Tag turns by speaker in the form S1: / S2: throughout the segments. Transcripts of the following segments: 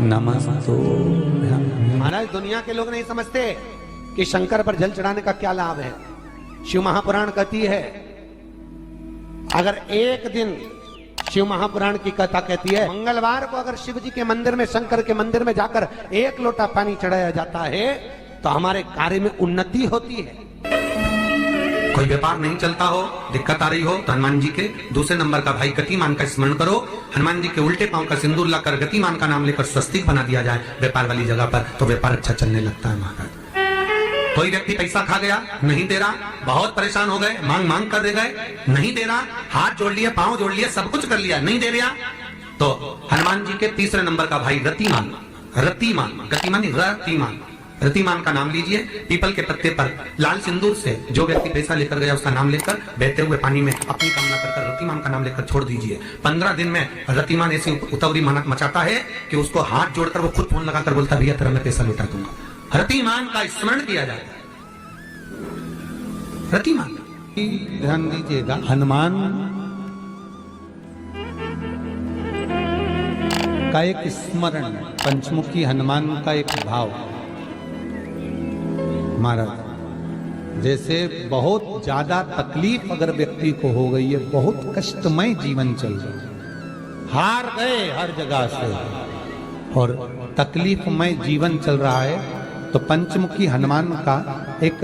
S1: नमस्तो।
S2: महाराज दुनिया के लोग नहीं समझते कि शंकर पर जल चढ़ाने का क्या लाभ है। शिव महापुराण कहती है, अगर एक दिन शिव महापुराण की कथा कहती है, मंगलवार को अगर शिव जी के मंदिर में, शंकर के मंदिर में जाकर एक लोटा पानी चढ़ाया जाता है तो हमारे कार्य में उन्नति होती है।
S1: कोई व्यापार नहीं चलता हो, दिक्कत आ रही हो तो हनुमान जी के दूसरे नंबर का भाई गतिमान का स्मरण करो। हनुमान जी के उल्टे पांव का सिंदूर लाकर गतिमान का नाम लेकर स्वस्तिक बना दिया जाए व्यापार वाली जगह पर, तो व्यापार अच्छा चलने लगता है महाराज। कोई व्यक्ति पैसा खा गया, नहीं दे रहा, बहुत परेशान हो गए, मांग मांग कर दे गए, नहीं दे रहा, हाथ जोड़ लिया, पांव जोड़ लिया, सब कुछ कर लिया, नहीं दे रहा, तो हनुमान जी के तीसरे नंबर का भाई रतिमान, रतिमान, गतिमान रतिमान, रतिमान का नाम लीजिए। पीपल के पत्ते पर लाल सिंदूर से जो व्यक्ति पैसा लेकर गया उसका नाम लेकर बहते हुए पानी में अपनी कामना कर रतिमान का नाम लेकर छोड़ दीजिए। 15 दिन में रतिमान ऐसी उतावली मचाता है कि उसको हाथ जोड़कर वो खुद फोन लगाकर बोलता, भैया तेरा मैं पैसा लौटा दूंगा। रतिमान का स्मरण किया जाता है। रतिमान,
S2: ध्यान दीजिएगा, हनुमान का एक स्मरण, पंचमुखी हनुमान का एक भाव। महाराज जैसे बहुत ज्यादा तकलीफ अगर व्यक्ति को हो गई है, बहुत कष्टमय जीवन चल रहा है, हार गए हर जगह से और तकलीफमय जीवन चल रहा है, तो पंचमुखी हनुमान का एक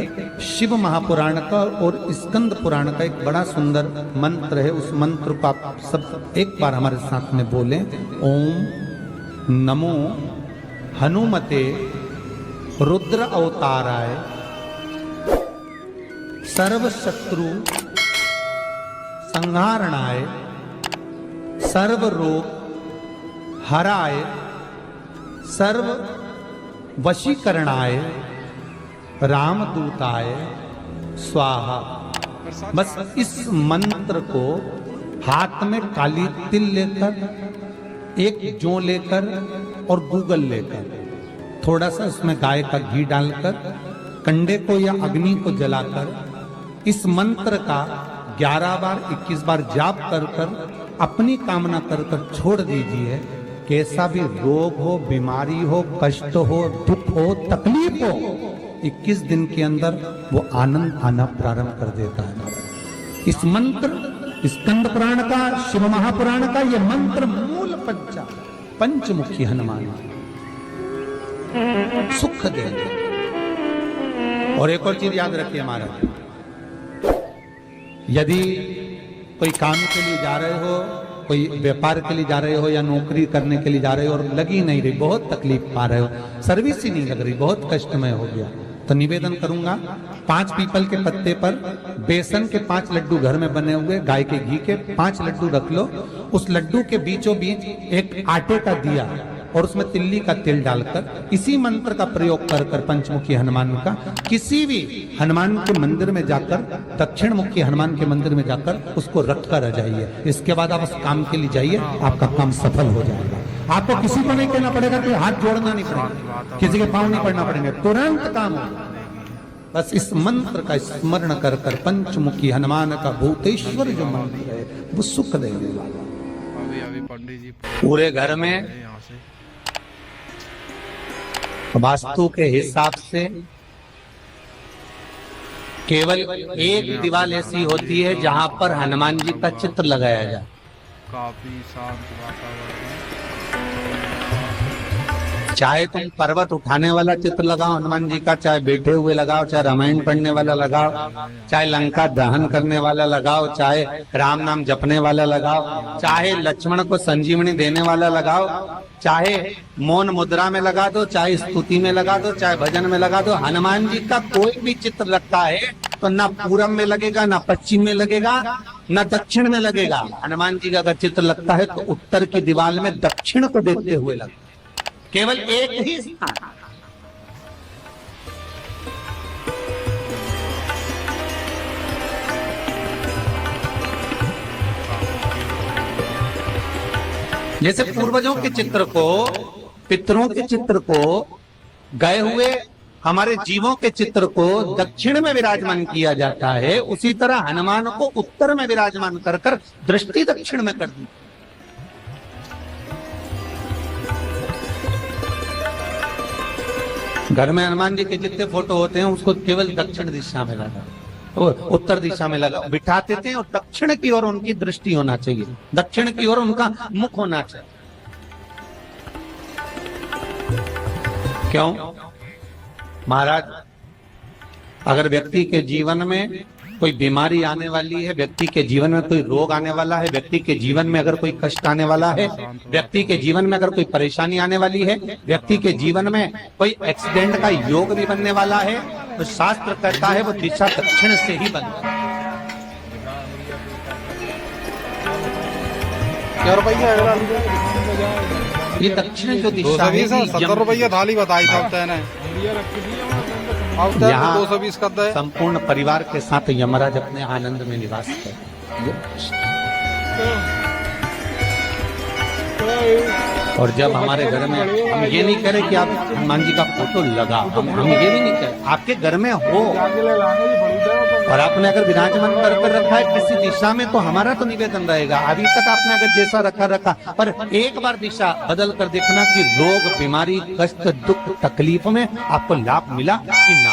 S2: शिव महापुराण का और स्कंद पुराण का एक बड़ा सुंदर मंत्र है। उस मंत्र को आप सब एक बार हमारे साथ में बोलें। ओम नमो हनुमते रुद्र अवताराय सर्व शत्रु संहारणाय सर्व रोग हराय सर्व वशीकरणाय रामदूताय स्वाहा। बस इस मंत्र को हाथ में काली तिल लेकर, एक जौ लेकर और गूगल लेकर, थोड़ा सा उसमें गाय का घी डालकर, कंडे को या अग्नि को जलाकर इस मंत्र का 11 बार 21 बार जाप कर कर अपनी कामना कर कर छोड़ दीजिए। कैसा भी रोग हो, बीमारी हो, कष्ट हो, दुख हो, तकलीफ हो, 21 दिन के अंदर वो आनंद आना प्रारंभ कर देता है। इस मंत्र, स्कंद पुराण का, शिव महापुराण का ये मंत्र मूल पंचमुखी हनुमान सुख देंगे। और एक और चीज याद रखिए महाराज, यदि कोई काम के लिए जा रहे हो, कोई व्यापार के लिए जा रहे हो या नौकरी करने के लिए जा रहे हो और लगी नहीं रही, बहुत तकलीफ पा रहे हो, सर्विस ही नहीं लग रही, बहुत कष्टमय हो गया, तो निवेदन करूंगा 5 पीपल के पत्ते पर बेसन के 5 लड्डू घर में बने हुए, गाय के घी के 5 लड्डू रख लो। उस लड्डू के बीचों बीच एक आटे का दिया और उसमें तिल्ली का तेल डालकर इसी मंत्र का प्रयोग कर कर पंचमुखी हनुमान का किसी भी हनुमान के मंदिर में जाकर, दक्षिण मुखी हनुमान के मंदिर में जाकर उसको रख कर आ जाइए। इसके बाद आप उस काम के लिए जाइए, आपका काम सफल हो जाएगा। आपको किसी को नहीं कहना पड़ेगा कि हाथ जोड़ना नहीं पड़ेगा, किसी के पाँव नहीं पड़ना पड़ेंगे, तुरंत काम होगा। बस इस मंत्र का स्मरण कर कर पंचमुखी हनुमान का भूतेश्वर जो मंत्र है वो सुख देने वाला। पूरे घर में वास्तु के हिसाब से केवल एक दीवार ऐसी होती है जहां पर हनुमान जी का चित्र लगाया जाए।
S3: काफी शांत वातावरण,
S2: चाहे तुम पर्वत उठाने वाला चित्र लगाओ हनुमान जी का, चाहे बैठे हुए लगाओ, चाहे रामायण पढ़ने वाला लगाओ, चाहे लंका दहन करने वाला लगाओ, चाहे राम नाम जपने वाला लगाओ, चाहे लक्ष्मण को संजीवनी देने वाला लगाओ, चाहे मौन मुद्रा में लगा दो, चाहे स्तुति में लगा दो, चाहे भजन में लगा दो। हनुमान जी का कोई भी चित्र लगता है तो ना पूरब में लगेगा, ना पश्चिम में लगेगा, ना दक्षिण में लगेगा। हनुमान जी का अगर चित्र लगता है तो उत्तर की दीवार में दक्षिण को देखते हुए लगता है, केवल एक ही स्थान। जैसे पूर्वजों के चित्र को, पितरों के चित्र को, गए हुए हमारे जीवों के चित्र को दक्षिण में विराजमान किया जाता है, उसी तरह हनुमान को उत्तर में विराजमान कर कर दृष्टि दक्षिण में कर दी। घर में हनुमान जी के जितने फोटो होते हैं उसको केवल दक्षिण दिशा में लगा, उत्तर दिशा में लगा बिठाते थे और दक्षिण की ओर उनकी दृष्टि होना चाहिए, दक्षिण की ओर उनका मुख होना चाहिए। क्यों महाराज? अगर व्यक्ति के जीवन में कोई बीमारी आने वाली है, व्यक्ति के जीवन में कोई रोग आने वाला है, व्यक्ति के जीवन में अगर कोई कष्ट आने वाला है, व्यक्ति के जीवन में अगर कोई परेशानी आने वाली है, व्यक्ति के जीवन में कोई एक्सीडेंट का योग भी बनने वाला है, तो शास्त्र कहता है वो दिशा दक्षिण से ही बनता है। ये दक्षिण जो दिशा है,
S3: 70 रुपया थाली बताई था ने
S2: यहाँ
S3: 220 का है।
S2: संपूर्ण परिवार के साथ यमराज अपने आनंद में निवास करते। और जब हमारे घर में, हम ये नहीं करें कि आप हनुमान जी का फोटो लगा, हम ये भी नहीं करें, आपके घर में हो और आपने अगर विराजमान कर रखा है किसी दिशा में, तो हमारा तो निवेदन रहेगा, अभी तक आपने अगर जैसा रखा, पर एक बार दिशा बदल कर देखना कि रोग, बीमारी, कष्ट, दुख, तकलीफ में आपको लाभ मिला कि ना।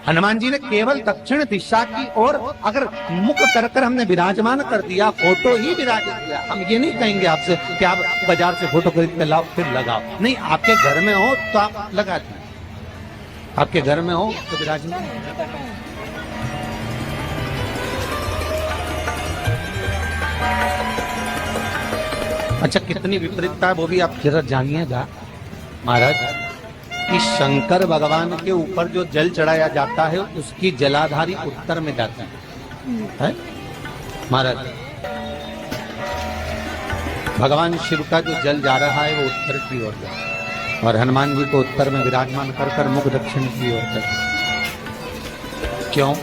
S2: हनुमान जी ने केवल दक्षिण दिशा की ओर अगर मुख कर हमने विराजमान कर दिया, फोटो ही विराजित किया। हम ये नहीं कहेंगे आपसे कि आप बाजार से फोटो खरीद के लाओ फिर लगाओ, नहीं, आपके घर में हो तो आप लगा दीजिए, आपके घर में हो तो विराजमान। अच्छा, कितनी विपरीतता है वो भी आप जरा जानिएगा महाराज, कि शंकर भगवान के ऊपर जो जल चढ़ाया जाता है उसकी जलाधारी उत्तर में जाती है महाराज। भगवान शिव का जो जल जा रहा है वो उत्तर की ओर जाता है और हनुमान जी को उत्तर में विराजमान कर मुख दक्षिण की ओर जाता है। क्यों?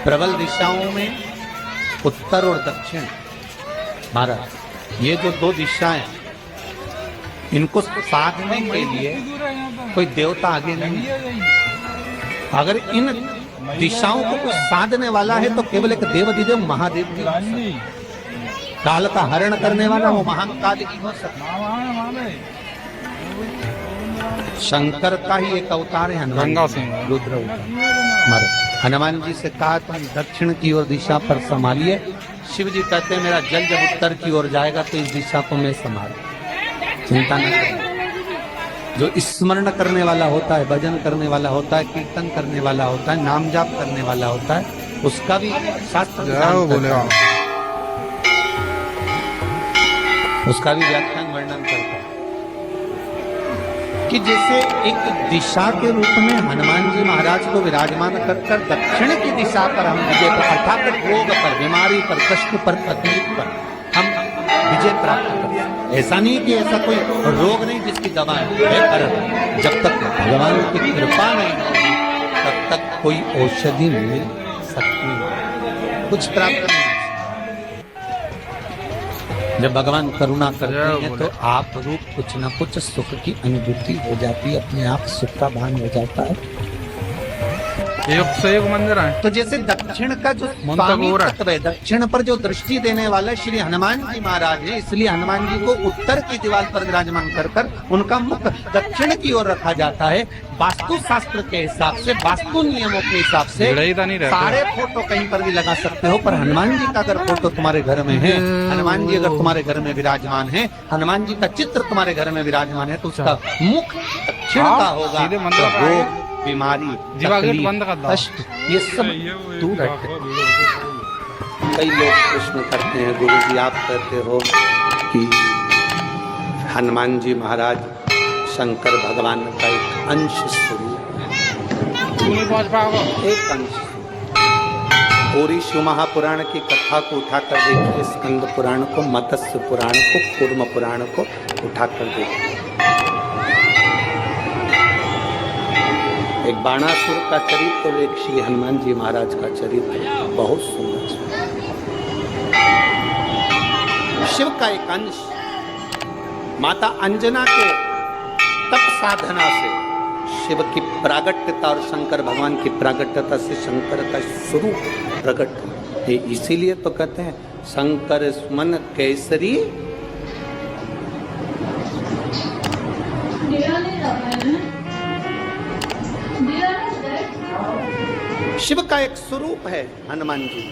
S2: प्रबल दिशाओं में उत्तर और दक्षिण महाराज, ये जो दो दिशाएं, इनको साधने के लिए कोई देवता आगे नहीं है। अगर इन दिशाओं को कुछ साधने वाला है तो केवल एक देवाधिदेव महादेव की, काल का हरण करने वाला वो महाकाल ही हो सकता। शंकर का ही एक अवतार है हनुमान, रुद्र अवतार। हनुमान जी से कहा तुम दक्षिण की ओर दिशा पर संभालिए। शिव जी कहते हैं मेरा जल जब उत्तर की ओर जाएगा तो इस दिशा को मैं संभालूं, चिंता न करें। जो स्मरण करने वाला होता है, भजन करने वाला होता है, कीर्तन करने वाला होता है, नाम जाप करने वाला होता है, उसका भी शास्त्र उसका भी व्याख्यान वर्णन करता है कि जैसे एक दिशा के रूप में हनुमान जी महाराज को विराजमान कर दक्षिण की दिशा पर हम विजय, अर्थात रोग पर, बीमारी पर, कष्ट पर, तकलीफ पर हम विजय प्राप्त करते। ऐसा नहीं कि ऐसा कोई रोग नहीं जिसकी दवा है, पर जब तक भगवान की कृपा नहीं होगी तब तक कोई औषधि मिल सकती नहीं, कुछ प्राप्त नहीं। जब भगवान करुणा करते हैं तो आप रूप कुछ न कुछ सुख की अनुभूति हो जाती है, अपने आप सुख का भान हो जाता है।
S3: एक से एक मंदिर है।
S2: तो जैसे दक्षिण का जो स्वामी तत्व है, दक्षिण पर जो दृष्टि देने वाला श्री हनुमान जी महाराज है, इसलिए हनुमान जी को उत्तर की दीवार पर विराजमान कर उनका मुख दक्षिण की ओर रखा जाता है। वास्तु शास्त्र के हिसाब से, वास्तु नियमों के हिसाब से सारे फोटो कहीं पर भी लगा सकते हो, पर हनुमान जी का अगर फोटो तुम्हारे घर में है, हनुमान जी अगर तुम्हारे घर में विराजमान है, हनुमान जी का चित्र तुम्हारे घर में विराजमान है, तो उसका मुख दक्षिण का होगा। रोग, बीमारी, कष्ट, ये सब दूर हटे। कई लोग प्रश्न करते हैं, गुरु जी आप कहते हो कि हनुमान जी महाराज शंकर भगवान का एक अंश स्वरूप है, एक अंश। पूरी शिव महापुराण की कथा को उठाकर देखिए, स्कंद पुराण को, मत्स्य पुराण को, कूर्म पुराण को उठाकर देखिए। एक बाणासुर का चरित्र और एक श्री हनुमान जी महाराज का चरित्र बहुत सुंदर। शिव का एक अंश माता अंजना के तप साधना से शिव की प्रागट्यता और शंकर भगवान की प्रागट्यता से शंकर का स्वरूप प्रकट है। इसीलिए तो कहते हैं शंकर सुमन केसरी शिव का एक स्वरूप है हनुमान जी।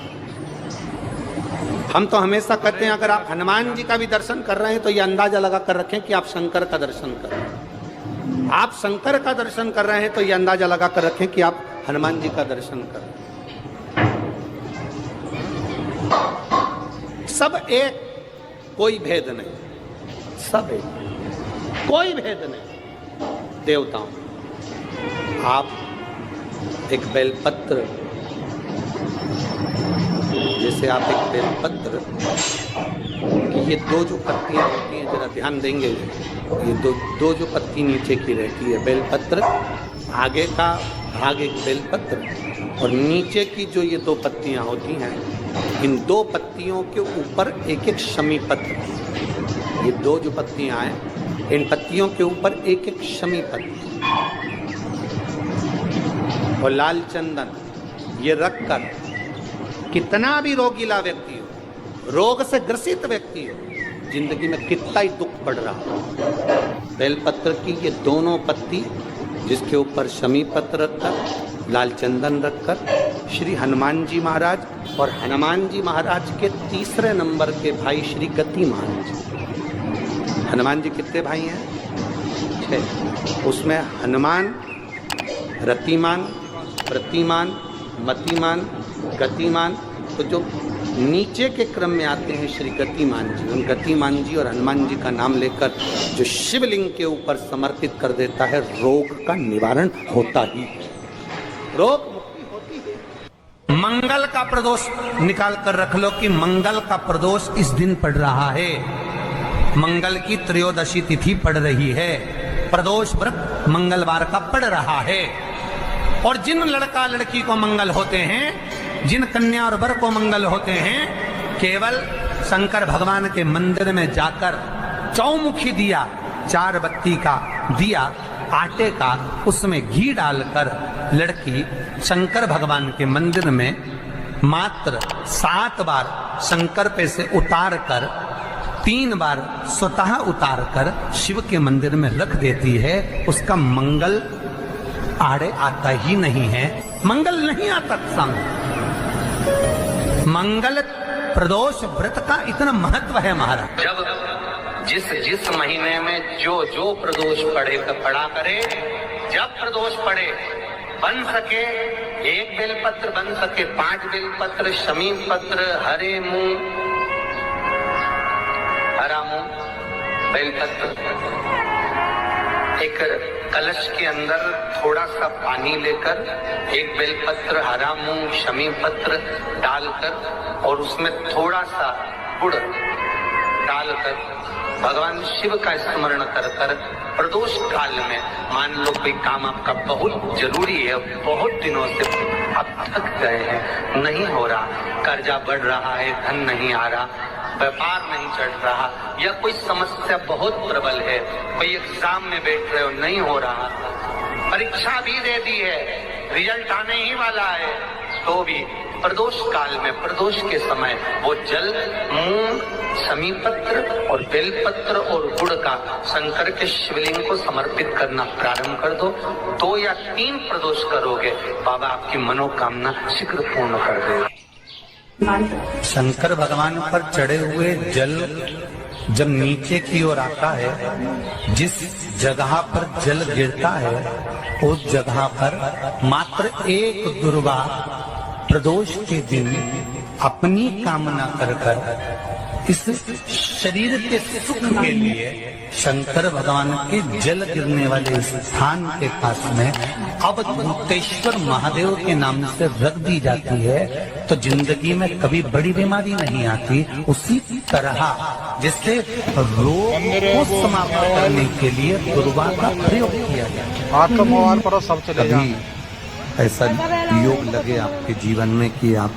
S2: हम तो हमेशा कहते हैं अगर आप हनुमान जी का भी दर्शन कर रहे हैं तो ये अंदाजा लगा कर रखें कि आप शंकर का दर्शन कर रहे हैं। आप शंकर का दर्शन कर रहे हैं तो ये अंदाजा लगा कर रखें कि आप हनुमान जी का दर्शन कर रहे हैं। सब एक, कोई भेद नहीं, सब एक, कोई भेद नहीं। देवताओं, आप एक बेलपत्र, जैसे आप एक बेलपत्र की ये दो जो पत्तियां होती हैं, जरा ध्यान देंगे, ये दो जो पत्ती नीचे की रहती है बेलपत्र, आगे का भाग एक बेलपत्र और नीचे की जो ये दो पत्तियां होती हैं, इन दो पत्तियों के ऊपर एक एक शमी पत्र। ये दो जो पत्तियां हैं, इन पत्तियों के ऊपर एक एक शमी पत्र और लाल चंदन ये रखकर कितना भी रोगीला व्यक्ति हो, रोग से ग्रसित व्यक्ति हो, जिंदगी में कितना ही दुख पड़ रहा हो, बेलपत्र की ये दोनों पत्ती जिसके ऊपर शमी पत्र रखकर, लाल चंदन रखकर श्री हनुमान जी महाराज और हनुमान जी महाराज के तीसरे नंबर के भाई श्री गतिमान जी। हनुमान जी कितने भाई हैं? 6। उसमें हनुमान, रतिमान, प्रतिमान, मतिमान, गतिमान, तो जो नीचे के क्रम में आते हैं श्री गतिमान जी, उन गतिमान जी और हनुमान जी का नाम लेकर जो शिवलिंग के ऊपर समर्पित कर देता है, रोग का निवारण होता ही, रोग मुक्ति होती है। मंगल का प्रदोष निकाल कर रख लो कि मंगल का प्रदोष इस दिन पड़ रहा है, मंगल की त्रयोदशी तिथि पड़ रही है, प्रदोष व्रत मंगलवार का पड़ रहा है। और जिन लड़का लड़की को मंगल होते हैं, जिन कन्या और वर को मंगल होते हैं, केवल शंकर भगवान के मंदिर में जाकर चौमुखी दिया, 4 बत्ती का दिया आटे का, उसमें घी डालकर लड़की शंकर भगवान के मंदिर में मात्र 7 बार शंकर पे से उतार कर 3 बार स्वतः उतार कर शिव के मंदिर में रख देती है, उसका मंगल आड़े आता ही नहीं है, मंगल नहीं आता संग। मंगल प्रदोष व्रत का इतना महत्व है महाराज।
S1: जब जिस महीने में जो प्रदोष पड़ा करे, जब प्रदोष पड़े, बन सके 1 बेलपत्र, बन सके 5 बेलपत्र, शमी पत्र, हरे मूंग, हरा मूंग, बेलपत्र, एक कलश के अंदर थोड़ा सा पानी लेकर 1 बेलपत्र, हरा मूंग, शमी पत्र डालकर और उसमें थोड़ा सा गुड़ डालकर भगवान शिव का स्मरण कर कर प्रदोष काल में, मान लो कोई काम आपका बहुत जरूरी है, बहुत दिनों से आप थक गए हैं, नहीं हो रहा, कर्जा बढ़ रहा है, धन नहीं आ रहा, व्यापार नहीं चढ़ रहा, या कोई समस्या बहुत प्रबल है, कोई एग्जाम में बैठ रहे हो, नहीं हो रहा, परीक्षा भी दे दी है, रिजल्ट आने ही वाला है, तो भी प्रदोष काल में, प्रदोष के समय वो जल, मूंग, शमी पत्र और बेलपत्र और गुड़ का शंकर के शिवलिंग को समर्पित करना प्रारंभ कर दो। 2 या 3 प्रदोष करोगे, बाबा आपकी मनोकामना शीघ्र पूर्ण कर देगा।
S2: शंकर भगवान पर चढ़े हुए जल जब नीचे की ओर आता है, जिस जगह पर जल गिरता है, उस जगह पर मात्र 1 दुर्गा प्रदोष के दिन अपनी कामना कर इस शरीर के सुख के लिए शंकर भगवान के जल गिरने वाले स्थान के पास में अवधूतेश्वर महादेव के नाम से रख दी जाती है, तो जिंदगी में कभी बड़ी बीमारी नहीं आती। उसी तरह जिससे रोग को समाप्त करने के लिए दुर्गा का प्रयोग किया जाता
S3: आपका मोबाइल पर सब चले
S2: है। ऐसा योग लगे आपके जीवन में कि आप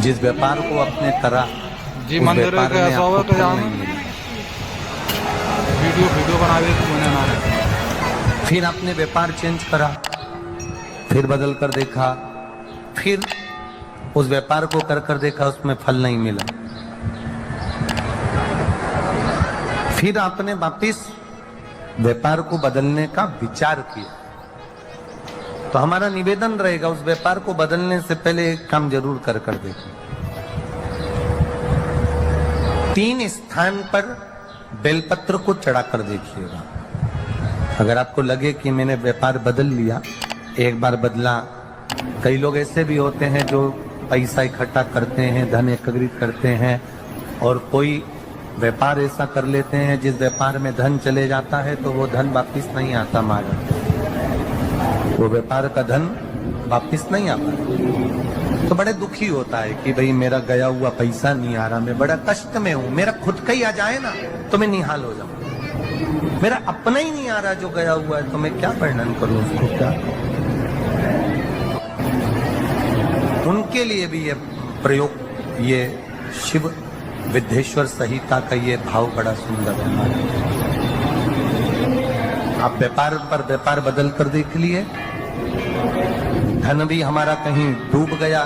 S2: जिस व्यापार को अपने तरह
S3: जी मंदिर के ऐसा होगा तो जान वीडियो बना दे तो मैंने ना,
S2: फिर आपने व्यापार चेंज करा, फिर बदल कर देखा, फिर उस व्यापार को कर देखा, उसमें फल नहीं मिला, फिर आपने वापिस व्यापार को बदलने का विचार किया, तो हमारा निवेदन रहेगा उस व्यापार को बदलने से पहले एक काम जरूर कर देखिए। 3 स्थान पर बेलपत्र को चढ़ाकर देखिएगा। अगर आपको लगे कि मैंने व्यापार बदल लिया, एक बार बदला, कई लोग ऐसे भी होते हैं जो पैसा इकट्ठा करते हैं, धन एकत्रित करते हैं, और कोई व्यापार ऐसा कर लेते हैं जिस व्यापार में धन चले जाता है तो वो धन वापिस नहीं आता महाराज, वो व्यापार का धन वापिस नहीं आता। तो बड़े दुखी होता है कि भाई मेरा गया हुआ पैसा नहीं आ रहा, मैं बड़ा कष्ट में हूं, मेरा खुद का ही आ जाए ना तो मैं निहाल हो जाऊं, मेरा अपना ही नहीं आ रहा जो गया हुआ है, तो मैं क्या वर्णन करूं उसको, क्या। उनके लिए भी ये प्रयोग, ये शिव विद्येश्वर संहिता का ये भाव बड़ा सुंदर है। आप व्यापार पर व्यापार बदल कर देख लिए, धन भी हमारा कहीं डूब गया,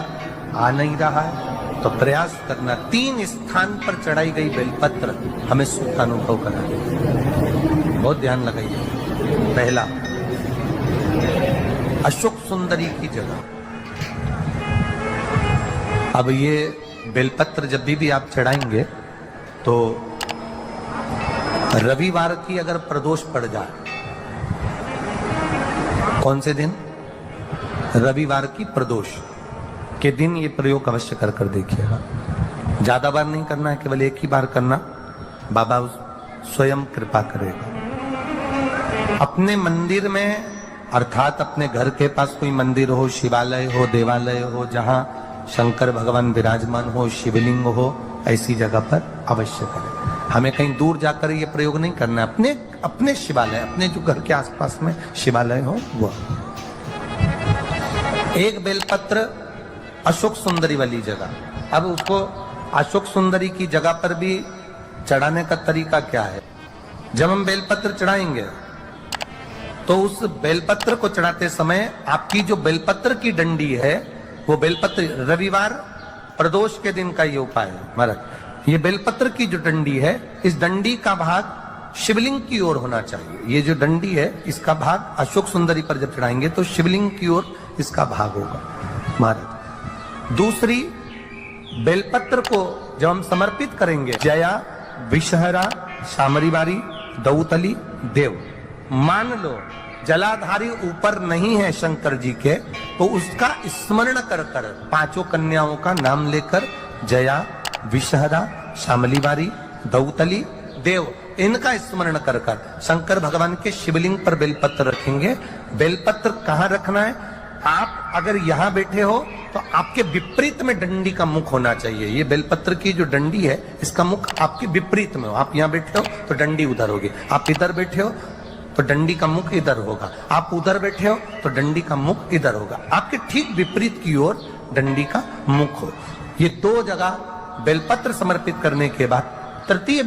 S2: आ नहीं रहा है, तो प्रयास करना 3 स्थान पर चढ़ाई गई बेलपत्र हमें सुख अनुभव करा। बहुत ध्यान लगाइए। पहला, अशोक सुंदरी की जगह। अब ये बेलपत्र जब भी आप चढ़ाएंगे तो रविवार की अगर प्रदोष पड़ जाए, कौन से दिन? रविवार की प्रदोष के दिन ये प्रयोग अवश्य कर देखिएगा। ज्यादा बार नहीं करना है, केवल एक ही बार करना, बाबा स्वयं कृपा करेगा। अपने मंदिर में, अर्थात अपने घर के पास कोई मंदिर हो, शिवालय हो, देवालय हो, जहां शंकर भगवान विराजमान हो, शिवलिंग हो, ऐसी जगह पर अवश्य करें। हमें कहीं दूर जाकर ये प्रयोग नहीं करना, अपने शिवालय, अपने जो घर के आसपास में शिवालय हो वो। एक बेलपत्र अशोक सुंदरी वाली जगह। अब उसको अशोक सुंदरी की जगह पर भी चढ़ाने का तरीका क्या है? जब हम बेलपत्र चढ़ाएंगे तो उस बेलपत्र को चढ़ाते समय आपकी जो बेलपत्र की डंडी है, वो बेलपत्र, रविवार प्रदोष के दिन का ये उपाय है महाराज। ये बेलपत्र की जो डंडी है, इस डंडी का भाग शिवलिंग की ओर होना चाहिए। ये जो डंडी है, इसका भाग अशोक सुंदरी पर जब चढ़ाएंगे तो शिवलिंग की ओर इसका भाग होगा महाराज। दूसरी, बेलपत्र को जब हम समर्पित करेंगे, जया, विषहरा, शामरीवारी, दौतली, देव, मान लो जलाधारी ऊपर नहीं है शंकर जी के, तो उसका स्मरण कर 5 कन्याओं का नाम लेकर जया, विषहरा, शामलीवारी, दौतली, देव, इनका स्मरण कर शंकर भगवान के शिवलिंग पर बेलपत्र रखेंगे। बेलपत्र कहाँ रखना है? आप अगर यहाँ बैठे हो तो आपके विपरीत में डंडी का मुख होना चाहिए। ये बेलपत्र की जो डंडी है, इसका मुख आपके विपरीत में हो। आप यहाँ बैठे हो तो डंडी उधर होगी, आप इधर बैठे हो तो डंडी का मुख इधर होगा, आप उधर बैठे हो तो डंडी का मुख इधर होगा। आपके ठीक विपरीत की ओर डंडी का मुख हो। ये 2 जगह बेलपत्र समर्पित करने के बाद तृतीय